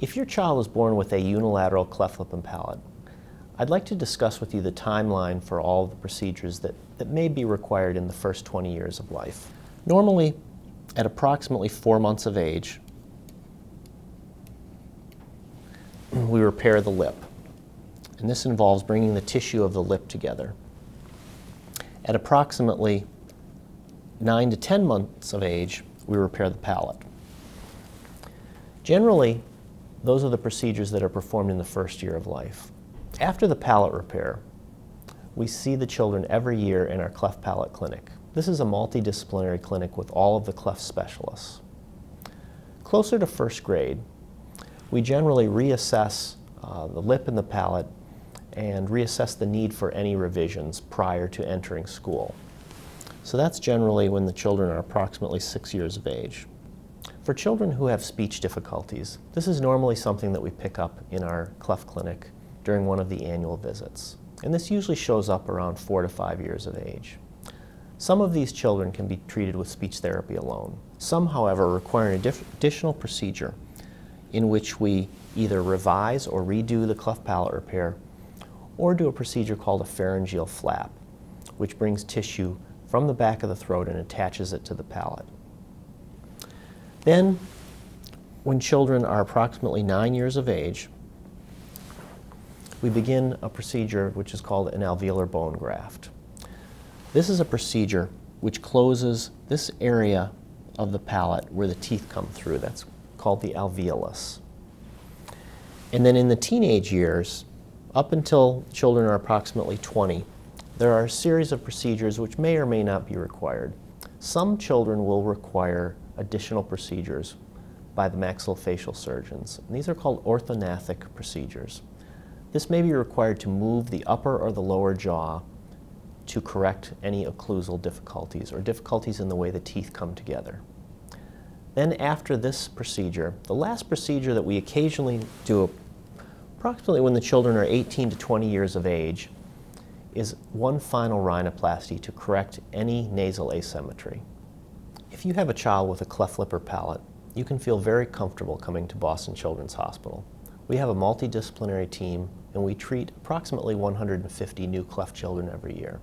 If your child is born with a unilateral cleft lip and palate, I'd like to discuss with you the timeline for all of the procedures that may be required in the first 20 years of life. Normally, at approximately 4 months of age, we repair the lip, and this involves bringing the tissue of the lip together. At approximately 9 to 10 months of age, we repair the palate. Generally, those are the procedures that are performed in the first year of life. After the palate repair, we see the children every year in our cleft palate clinic. This is a multidisciplinary clinic with all of the cleft specialists. Closer to first grade, we generally reassess the lip and the palate and reassess the need for any revisions prior to entering school. So that's generally when the children are approximately 6 years of age. For children who have speech difficulties, this is normally something that we pick up in our cleft clinic during one of the annual visits. And this usually shows up around 4 to 5 years of age. Some of these children can be treated with speech therapy alone. Some, however, require an additional procedure in which we either revise or redo the cleft palate repair or do a procedure called a pharyngeal flap, which brings tissue from the back of the throat and attaches it to the palate. Then, when children are approximately 9 years of age, we begin a procedure which is called an alveolar bone graft. This is a procedure which closes this area of the palate where the teeth come through. That's called the alveolus. And then in the teenage years, up until children are approximately 20, there are a series of procedures which may or may not be required. Some children will require additional procedures by the maxillofacial surgeons. And these are called orthognathic procedures. This may be required to move the upper or the lower jaw to correct any occlusal difficulties or difficulties in the way the teeth come together. Then after this procedure, the last procedure that we occasionally do approximately when the children are 18 to 20 years of age is one final rhinoplasty to correct any nasal asymmetry. If you have a child with a cleft lip or palate, you can feel very comfortable coming to Boston Children's Hospital. We have a multidisciplinary team and we treat approximately 150 new cleft children every year.